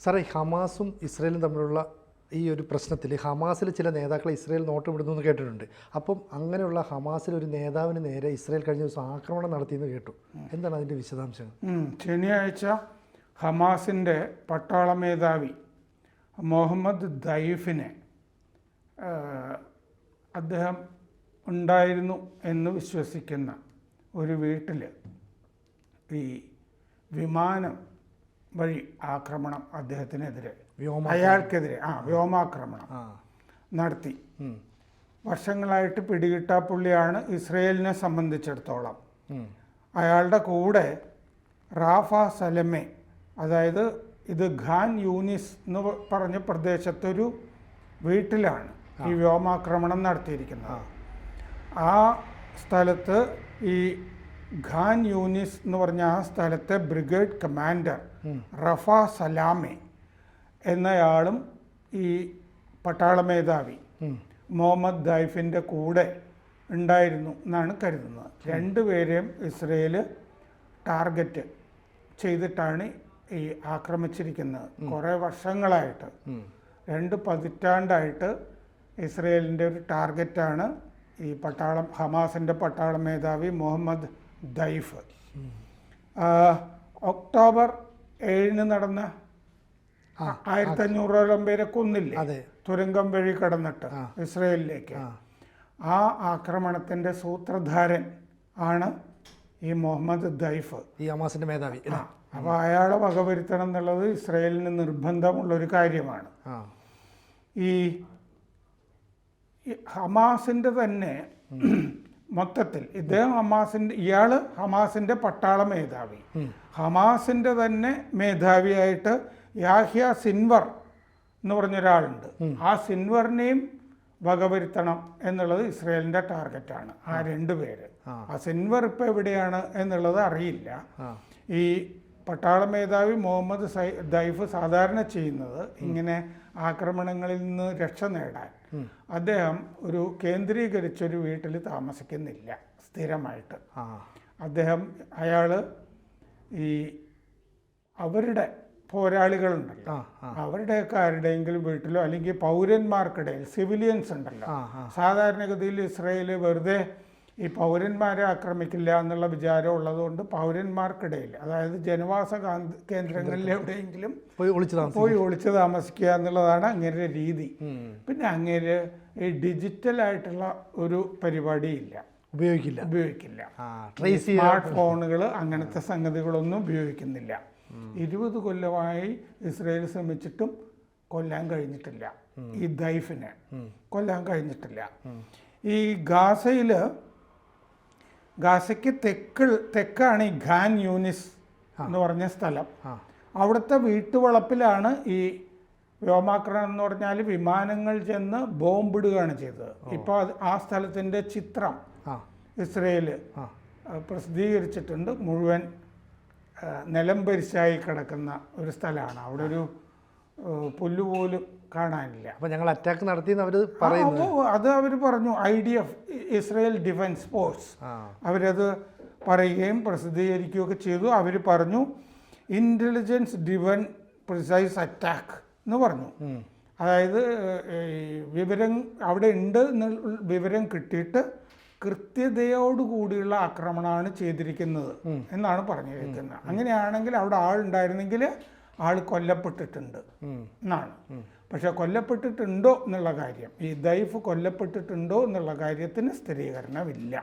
സാറേ, ഹമാസും ഇസ്രയേലും തമ്മിലുള്ള ഈ ഒരു പ്രശ്നത്തിൽ ഹമാസിൽ ചില നേതാക്കളെ ഇസ്രയേൽ നോട്ട് വിടുന്നു എന്ന് കേട്ടിട്ടുണ്ട്. അപ്പം അങ്ങനെയുള്ള ഹമാസിൽ ഒരു നേതാവിന് നേരെ ഇസ്രയേൽ കഴിഞ്ഞ ദിവസം ആക്രമണം നടത്തിയെന്ന് കേട്ടു. എന്താണ് അതിൻ്റെ വിശദാംശങ്ങൾ? ശനിയാഴ്ച ഹമാസിൻ്റെ പട്ടാള മേധാവി മുഹമ്മദ് ദൈഫിനെ അദ്ദേഹം ഉണ്ടായിരുന്നു എന്ന് വിശ്വസിക്കുന്ന ഒരു വീട്ടിൽ ഈ വിമാനം വഴി ആക്രമണം അദ്ദേഹത്തിനെതിരെ അയാൾക്കെതിരെ വ്യോമാക്രമണം നടത്തി. വർഷങ്ങളായിട്ട് പിടികിട്ടാപ്പുള്ളിയാണ് ഇസ്രയേലിനെ സംബന്ധിച്ചിടത്തോളം. അയാളുടെ കൂടെ റാഫ സലമെ, അതായത് ഇത് ഖാൻ യൂനിസ് എന്ന് പറഞ്ഞ പ്രദേശത്തൊരു വീട്ടിലാണ് ഈ വ്യോമാക്രമണം നടത്തിയിരിക്കുന്നത്. ആ സ്ഥലത്ത് ഈ ഖാൻ യൂനിസ് എന്ന് പറഞ്ഞ ആ സ്ഥലത്തെ ബ്രിഗേഡ് കമാൻഡർ റഫ സലാമെ എന്നയാളും ഈ പട്ടാള മേധാവി മുഹമ്മദ് ദൈഫിൻ്റെ കൂടെ ഉണ്ടായിരുന്നു എന്നാണ് കരുതുന്നത്. രണ്ടുപേരെയും ഇസ്രയേൽ ടാർഗറ്റ് ചെയ്തിട്ടാണ് ഈ ആക്രമിച്ചിരിക്കുന്നത്. കുറേ വർഷങ്ങളായിട്ട്, 2 പതിറ്റാണ്ടായിട്ട് ഇസ്രയേലിൻ്റെ ഒരു ടാർഗറ്റാണ് ഈ ഹമാസിൻ്റെ പട്ടാള മേധാവി മുഹമ്മദ് ദൈഫ്. ഒക്ടോബർ 7 നടന്ന 1500ഓളം പേരെ കൊന്നില്ലേ തുരങ്കം വഴി കടന്നിട്ട് ഇസ്രയേലിലേക്ക്. ആ ആക്രമണത്തിൻ്റെ സൂത്രധാരൻ ആണ് ഈ മുഹമ്മദ് ദൈഫ്, ഈ ഹമാസിൻ്റെ മേധാവി. അപ്പോൾ അയാളെ വകവരുത്തണം എന്നുള്ളത് ഇസ്രയേലിന് നിർബന്ധമുള്ളൊരു കാര്യമാണ്. ഈ ഹമാസിൻ്റെ തന്നെ മൊത്തത്തിൽ ഇയാൾ ഹമാസിൻ്റെ പട്ടാള മേധാവി, ഹമാസിൻ്റെ തന്നെ മേധാവിയായിട്ട് യാഹ്യ സിൻവർ എന്ന് പറഞ്ഞൊരാളുണ്ട്. ആ സിൻവറിനെയും വകവരുത്തണം എന്നുള്ളത് ഇസ്രയേലിൻ്റെ ടാർഗറ്റാണ്. ആ 2 പേര്. ആ സിൻവർ ഇപ്പോൾ എവിടെയാണ് എന്നുള്ളത് അറിയില്ല. ഈ പട്ടാള മേധാവി മുഹമ്മദ് ദൈഫ് സാധാരണ ചെയ്യുന്നത് ഇങ്ങനെ ആക്രമണങ്ങളിൽ നിന്ന് രക്ഷ നേടാൻ അദ്ദേഹം ഒരു കേന്ദ്രീകരിച്ചൊരു വീട്ടിൽ താമസിക്കുന്നില്ല സ്ഥിരമായിട്ട്. അയാൾ ഈ അവരുടെ പോരാളികളുണ്ടല്ലോ, അവരുടെയൊക്കെ ആരുടെയെങ്കിലും വീട്ടിലോ അല്ലെങ്കിൽ പൗരന്മാർക്കിടയിൽ, സിവിലിയൻസ് ഉണ്ടല്ലോ, സാധാരണഗതിയിൽ ഇസ്രയേൽ വെറുതെ ഈ പൗരന്മാരെ ആക്രമിക്കില്ല എന്നുള്ള വിചാരം ഉള്ളതുകൊണ്ട് പൗരന്മാർക്കിടയിൽ, അതായത് ജനവാസ കേന്ദ്രങ്ങളിൽ എവിടെയെങ്കിലും പോയി ഒളിച്ചു താമസിക്കുക എന്നുള്ളതാണ് അങ്ങേരുടെ രീതി. പിന്നെ അങ്ങേര് ഈ ഡിജിറ്റലായിട്ടുള്ള ഒരു പരിപാടിയില്ല, ഉപയോഗിക്കില്ല. സ്മാർട്ട് ഫോണുകൾ അങ്ങനത്തെ സംഗതികളൊന്നും ഉപയോഗിക്കുന്നില്ല. 20 കൊല്ലമായി ഇസ്രയേൽ ശ്രമിച്ചിട്ടും കൊല്ലാൻ കഴിഞ്ഞിട്ടില്ല, ഈ ദൈഫിനെ കൊല്ലാൻ കഴിഞ്ഞിട്ടില്ല. ഈ ഗാസയ്ക്ക് തെക്കാണ് ഈ ഖാൻ യൂനിസ് എന്ന് പറഞ്ഞ സ്ഥലം. അവിടുത്തെ വീട്ടുവളപ്പിലാണ് ഈ വ്യോമാക്രമണം എന്ന് പറഞ്ഞാൽ വിമാനങ്ങൾ ചെന്ന് ബോംബിടുകയാണ് ചെയ്തത്. ഇപ്പോൾ ആ സ്ഥലത്തിൻ്റെ ചിത്രം ഇസ്രയേൽ പ്രസിദ്ധീകരിച്ചിട്ടുണ്ട്. മുഴുവൻ നിലംപരിശായി കിടക്കുന്ന ഒരു സ്ഥലമാണ്. അവിടെ ഒരു പുല്ലുപോലും കാണാനില്ല. അപ്പോൾ ഞങ്ങൾ അറ്റാക്ക് നടത്തിയെന്ന് അവർ പറയുന്നു. അത് അവർ പറഞ്ഞു. IDF, ഇസ്രയേൽ ഡിഫൻസ് ഫോഴ്സ്, അവരത് പറയുകയും പ്രസിദ്ധീകരിക്കുകയൊക്കെ ചെയ്തു. അവർ പറഞ്ഞു ഇൻ്റലിജൻസ് ഡ്രിവൻ പ്രിസൈസ് അറ്റാക്ക് എന്ന് പറഞ്ഞു. അതായത് വിവരം അവിടെ ഉണ്ട് എന്ന വിവരം കിട്ടിയിട്ട് കൃത്യതയോടുകൂടിയുള്ള ആക്രമണമാണ് ചെയ്തിരിക്കുന്നത് എന്നാണ് പറഞ്ഞിരിക്കുന്നത്. അങ്ങനെയാണെങ്കിൽ അവിടെ ആളുണ്ടായിരുന്നെങ്കിൽ ആൾ കൊല്ലപ്പെട്ടിട്ടുണ്ട് എന്നാണ്. പക്ഷെ കൊല്ലപ്പെട്ടിട്ടുണ്ടോ എന്നുള്ള കാര്യം, ഈ ദൈഫ് കൊല്ലപ്പെട്ടിട്ടുണ്ടോ എന്നുള്ള കാര്യത്തിന് സ്ഥിരീകരണമില്ല.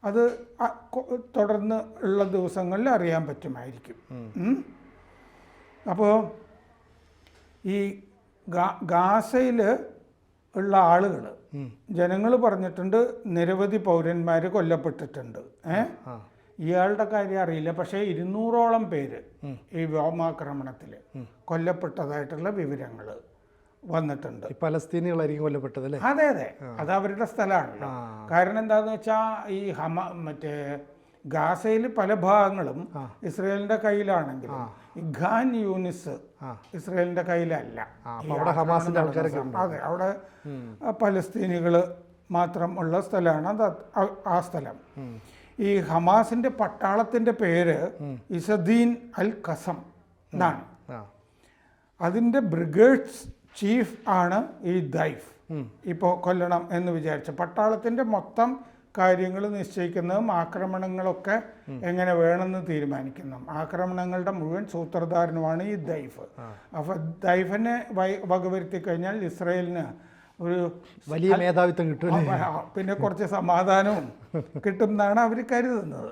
അത് തുടർന്ന് ഉള്ള ദിവസങ്ങളിൽ അറിയാൻ പറ്റുമായിരിക്കും. അപ്പോൾ ഈ ഗാസയിൽ ഉള്ള ആളുകൾ, ജനങ്ങൾ പറഞ്ഞിട്ടുണ്ട് നിരവധി പൗരന്മാർ കൊല്ലപ്പെട്ടിട്ടുണ്ട്. ഇയാളുടെ കാര്യം അറിയില്ല. പക്ഷേ 200ഓളം പേര് ഈ വ്യോമാക്രമണത്തിൽ കൊല്ലപ്പെട്ടതായിട്ടുള്ള വിവരങ്ങൾ വന്നിട്ടുണ്ട്. പലസ്തീനികളായിരിക്കും കൊല്ലപ്പെട്ടത് അല്ലേ? അതെ, അത് അവരുടെ സ്ഥലമാണല്ലോ. കാരണം എന്താണെന്ന് വെച്ചാൽ ഈ മറ്റേ ഗാസയിൽ പല ഭാഗങ്ങളും ഇസ്രയേലിന്റെ കയ്യിലാണെങ്കിലും ഈ ഖാൻ യൂനിസ് ഇസ്രയേലിന്റെ കയ്യിലല്ല. അതെ, അവിടെ പലസ്തീനികൾ മാത്രം ഉള്ള സ്ഥലമാണ് ആ സ്ഥലം. ഈ ഹമാസിന്റെ പട്ടാളത്തിന്റെ പേര് ഇസദീൻ അൽ ഖസം എന്നാണ്. അതിൻ്റെ ബ്രിഗേഡ്സ് ചീഫ് ആണ് ഈ ദൈഫ്. ഇപ്പോൾ കൊല്ലണം എന്ന് വിചാരിച്ച പട്ടാളത്തിൻ്റെ മൊത്തം കാര്യങ്ങൾ നിശ്ചയിക്കുന്നതും ആക്രമണങ്ങളൊക്കെ എങ്ങനെ വേണമെന്ന് തീരുമാനിക്കുന്നതും ആക്രമണങ്ങളുടെ മുഴുവൻ സൂത്രധാരനുമാണ് ഈ ദൈഫ്. അപ്പോൾ ദൈഫിനെ വകവരുത്തി കഴിഞ്ഞാൽ ഇസ്രയേലിന് ഒരു വലിയ മേധാവിത്വം കിട്ടും, പിന്നെ കുറച്ച് സമാധാനവും കിട്ടും എന്നാണ് അവർ കരുതുന്നത്.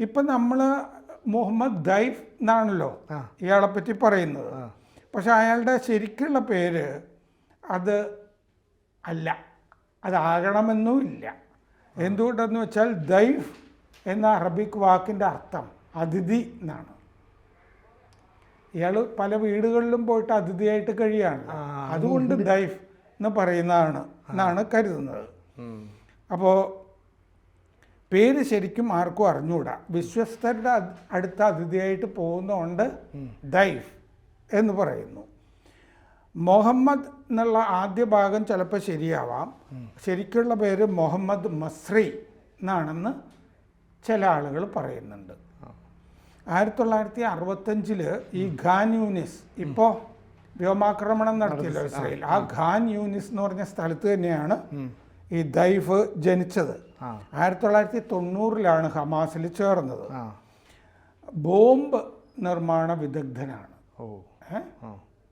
ഇപ്പം നമ്മൾ മുഹമ്മദ് ദൈഫ് എന്നാണല്ലോ ഇയാളെ പറ്റി പറയുന്നത്. പക്ഷെ അയാളുടെ ശരിക്കുള്ള പേര് അത് അല്ല, അതാകണമെന്നുമില്ല. എന്തുകൊണ്ടെന്ന് വെച്ചാൽ ദൈഫ് എന്ന അറബിക് വാക്കിൻ്റെ അർത്ഥം അതിഥി എന്നാണ്. ഇയാൾ പല വീടുകളിലും പോയിട്ട് അതിഥിയായിട്ട് കഴിയാണ്, അതുകൊണ്ട് ദൈഫ് എന്ന് പറയുന്നതാണ് എന്നാണ് കരുതുന്നത്. അപ്പോൾ പേര് ശരിക്കും ആർക്കും അറിഞ്ഞുകൂടാ. വിശ്വസ്തരുടെ അടുത്ത അതിഥിയായിട്ട് പോകുന്നതുകൊണ്ട് ദൈഫ് എന്ന് പറയുന്നു. മുഹമ്മദ് എന്നുള്ള ആദ്യ ഭാഗം ചിലപ്പോൾ ശരിയാവാം. ശരിക്കുള്ള പേര് മുഹമ്മദ് മസ്രി എന്നാണെന്ന് ചില ആളുകൾ പറയുന്നുണ്ട്. 1965 ഈ ഖാൻ യൂനിസ്, ഇപ്പോൾ വ്യോമാക്രമണം നടത്തിയല്ലോ ഇസ്രയേൽ, ആ ഖാൻ യൂനിസ് എന്ന് പറഞ്ഞ സ്ഥലത്ത് തന്നെയാണ് ഈ ദൈഫ് ജനിച്ചത്. 1990 ഹമാസിൽ ചേർന്നത്. ബോംബ് നിർമ്മാണ വിദഗ്ധനാണ്.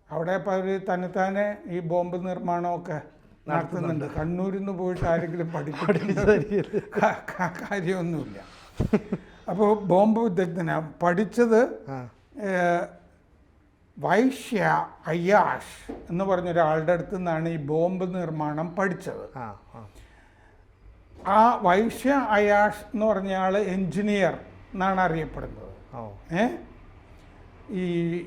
അവിടെ ഇപ്പോൾ അവർ തന്നെത്താനെ ഈ ബോംബ് നിർമ്മാണമൊക്കെ നടത്തുന്നുണ്ട്. കണ്ണൂരിൽ നിന്ന് പോയിട്ട് ആരെങ്കിലും പഠിപ്പിക്കുന്ന കാര്യമൊന്നുമില്ല. അപ്പോൾ ബോംബ് വിദഗ്ധനാണ്. പഠിച്ചത് വൈശ്യ അയ്യാഷ് എന്ന് പറഞ്ഞൊരാളുടെ അടുത്ത് നിന്നാണ് ഈ ബോംബ് നിർമ്മാണം പഠിച്ചത്. ആ വൈശ്യ അയാഷ് എന്ന് പറഞ്ഞ ആൾ എൻജിനീയർ എന്നാണ് അറിയപ്പെടുന്നത്.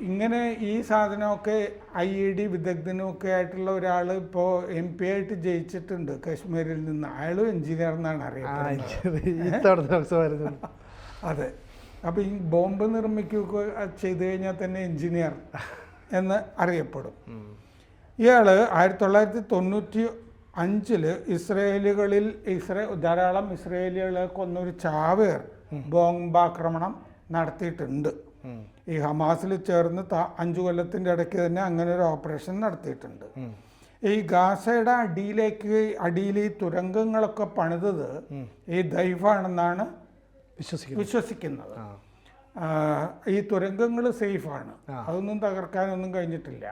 ഇങ്ങനെ ഈ സാധനമൊക്കെ IED വിദഗ്ധനുമൊക്കെ ആയിട്ടുള്ള ഒരാൾ ഇപ്പോൾ MP ആയിട്ട് ജയിച്ചിട്ടുണ്ട് കശ്മീരിൽ നിന്ന്. അയാളും എൻജിനീയർ എന്നാണ് അറിയപ്പെടുന്നത്. അതെ. അപ്പോൾ ഈ ബോംബ് നിർമ്മിക്കുകയൊക്കെ ചെയ്തു കഴിഞ്ഞാൽ തന്നെ എൻജിനീയർ എന്ന് അറിയപ്പെടും. ഇയാൾ 1995 ഇസ്രയേലുകളിൽ ധാരാളം ഇസ്രയേലികളെ കൊന്നൊരു ചാവേർ ബോംബാക്രമണം നടത്തിയിട്ടുണ്ട്. ഈ ഹമാസിൽ ചേർന്ന് 5 കൊല്ലത്തിൻ്റെ ഇടയ്ക്ക് തന്നെ അങ്ങനെ ഒരു ഓപ്പറേഷൻ നടത്തിയിട്ടുണ്ട്. ഈ ഗാസയുടെ അടിയിൽ ഈ തുരങ്കങ്ങളൊക്കെ പണിതത് ഈ ദൈഫാണെന്നാണ് വിശ്വസിക്കുന്നത്. ഈ തുരങ്കങ്ങൾ സേഫാണ്, അതൊന്നും തകർക്കാനൊന്നും കഴിഞ്ഞിട്ടില്ല.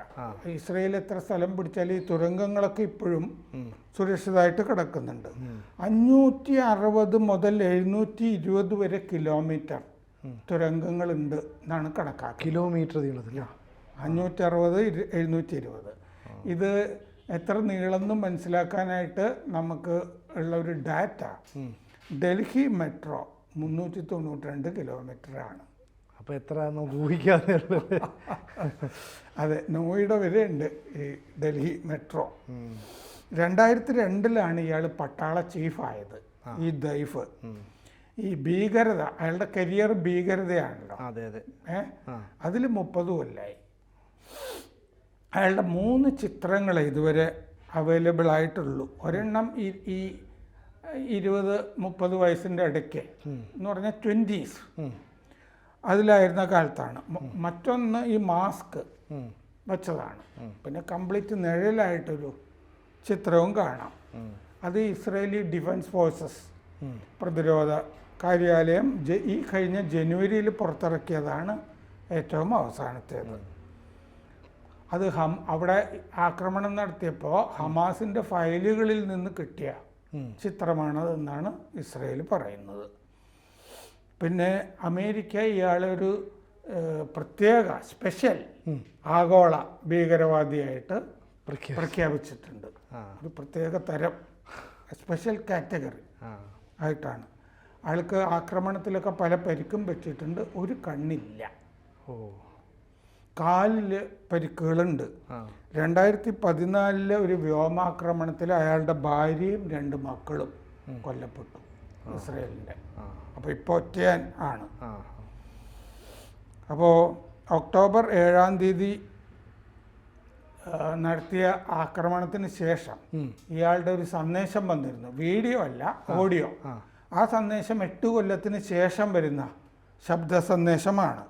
ഇസ്രയേൽ എത്ര സ്ഥലം പിടിച്ചാൽ ഈ തുരങ്കങ്ങളൊക്കെ ഇപ്പോഴും സുരക്ഷിതമായിട്ട് കിടക്കുന്നുണ്ട്. 560 മുതൽ 720 വരെ കിലോമീറ്റർ തുരങ്കങ്ങളുണ്ട് എന്നാണ് കണക്കാക്കുക. കിലോമീറ്റർ നീളത്തില്ല. 560, 720. ഇത് എത്ര നീളമെന്ന് മനസ്സിലാക്കാനായിട്ട് നമുക്ക് ഉള്ള ഒരു ഡാറ്റ, ഡൽഹി മെട്രോ 392 കിലോമീറ്ററാണ്. അപ്പോൾ എത്ര ഊഹിക്കാതെ. അതെ, നോയിഡ വരെ ഉണ്ട് ഈ ഡൽഹി മെട്രോ. 2002 ഇയാൾ പട്ടാള ചീഫായത് ഈ ദൈഫ്. ഈ ഭീകരത, അയാളുടെ കരിയർ ഭീകരതയാണല്ലോ. അതെ അതെ. അതിൽ 30 കൊല്ലമായി. അയാളുടെ 3 ചിത്രങ്ങൾ ഇതുവരെ അവൈലബിൾ ആയിട്ടുള്ളൂ. ഒരെണ്ണം ഈ 20-30 വയസ്സിൻ്റെ ഇടയ്ക്ക് എന്ന് പറഞ്ഞാൽ 20s അതിലായിരുന്ന കാലത്താണ്. മറ്റൊന്ന് ഈ മാസ്ക് വെച്ചതാണ്. പിന്നെ കംപ്ലീറ്റ് നിഴലായിട്ടൊരു ചിത്രവും കാണാം. അത് ഇസ്രയേലി ഡിഫൻസ് ഫോഴ്സസ് പ്രതിരോധ കാര്യാലയം ഈ കഴിഞ്ഞ ജനുവരിയിൽ പുറത്തിറക്കിയതാണ് ഏറ്റവും അവസാനത്തേത്. അത് അവിടെ ആക്രമണം നടത്തിയപ്പോൾ ഹമാസിൻ്റെ ഫയലുകളിൽ നിന്ന് കിട്ടിയ ചിത്രമാണതെന്നാണ് ഇസ്രയേൽ പറയുന്നത്. പിന്നെ അമേരിക്ക ഇയാളെ ഒരു പ്രത്യേക സ്പെഷ്യൽ ആഗോള ഭീകരവാദിയായിട്ട് പ്രഖ്യാപിച്ചിട്ടുണ്ട്. ഒരു പ്രത്യേക തരം സ്പെഷ്യൽ കാറ്റഗറി ആയിട്ടാണ്. അയാൾക്ക് ആക്രമണത്തിലൊക്കെ പല പരിക്കും പറ്റിയിട്ടുണ്ട്. ഒരു കണ്ണില്ല, കാലിൽ പരിക്കുകളുണ്ട്. 2014 ഒരു വ്യോമാക്രമണത്തിൽ അയാളുടെ ഭാര്യയും 2 മക്കളും കൊല്ലപ്പെട്ടു ഇസ്രയേലിൻ്റെ. അപ്പോൾ ഇപ്പോൾ ഒറ്റയാൻ ആണ്. അപ്പോൾ ഒക്ടോബർ 7 നടത്തിയ ആക്രമണത്തിന് ശേഷം ഇയാളുടെ ഒരു സന്ദേശം വന്നിരുന്നു. വീഡിയോ അല്ല, ഓഡിയോ. ആ സന്ദേശം 8 കൊല്ലത്തിന് ശേഷം വരുന്ന ശബ്ദ സന്ദേശമാണ്.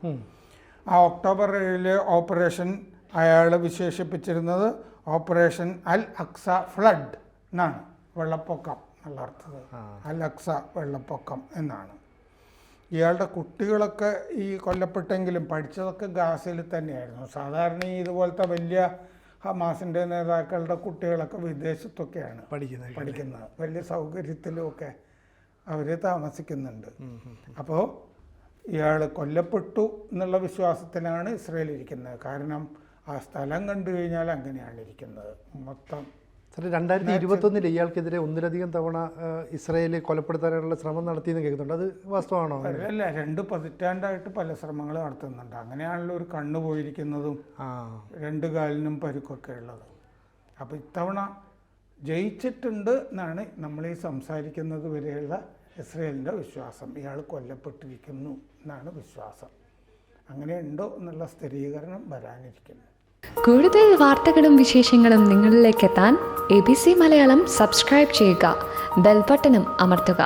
ആ ഒക്ടോബർ 7 ഓപ്പറേഷൻ അയാൾ വിശേഷിപ്പിച്ചിരുന്നത് ഓപ്പറേഷൻ അൽ അക്സ ഫ്ലഡ് എന്നാണ്, വെള്ളപ്പൊക്കം എന്നുള്ള അർത്ഥത്തിൽ. അൽ അക്സ വെള്ളപ്പൊക്കം എന്നാണ്. ഇയാളുടെ കുട്ടികളൊക്കെ ഈ കൊല്ലപ്പെട്ടെങ്കിലും പഠിച്ചതൊക്കെ ഗാസയിൽ തന്നെയായിരുന്നു. സാധാരണ ഇതുപോലത്തെ വലിയ ഹമാസിൻ്റെ നേതാക്കളുടെ കുട്ടികളൊക്കെ വിദേശത്തൊക്കെയാണ് പഠിക്കുന്നത്. വലിയ സൗകര്യത്തിലുമൊക്കെ അവർ താമസിക്കുന്നുണ്ട്. അപ്പോൾ ഇയാൾ കൊല്ലപ്പെട്ടു എന്നുള്ള വിശ്വാസത്തിലാണ് ഇസ്രയേൽ ഇരിക്കുന്നത്. കാരണം ആ സ്ഥലം കണ്ടു കഴിഞ്ഞാൽ അങ്ങനെയാണ് ഇരിക്കുന്നത് മൊത്തം. സാറേ, 2021 ഇയാൾക്കെതിരെ ഒന്നിലധികം തവണ ഇസ്രയേൽ കൊലപ്പെടുത്താനുള്ള ശ്രമം നടത്തിയെന്ന് കേൾക്കുന്നുണ്ട്. അത് വാസ്തവമാണോ? അല്ല, 2 പതിറ്റാണ്ടായിട്ട് പല ശ്രമങ്ങൾ നടത്തുന്നുണ്ട്. അങ്ങനെയാണല്ലോ ഒരു കണ്ണ് പോയിരിക്കുന്നതും 2 കാലിനും പരുക്കൊക്കെ ഉള്ളത്. അപ്പോൾ ഇത്തവണ ജയിച്ചിട്ടുണ്ട് എന്നാണ് നമ്മൾ ഈ സംസാരിക്കുന്നത് വരെയുള്ള ഇസ്രയേലിൻ്റെ വിശ്വാസം. ഇയാൾ കൊല്ലപ്പെട്ടിരിക്കുന്നു എന്നാണ് വിശ്വാസം. അങ്ങനെ ഉണ്ടോ എന്നുള്ള സ്ഥിരീകരണം വരാനിരിക്കുന്നു. കൂടുതൽ വാർത്തകളും വിശേഷങ്ങളും നിങ്ങളിലേക്ക് എത്താൻ ABC മലയാളം സബ്സ്ക്രൈബ് ചെയ്യുക, ബെൽ ബട്ടണും അമർത്തുക.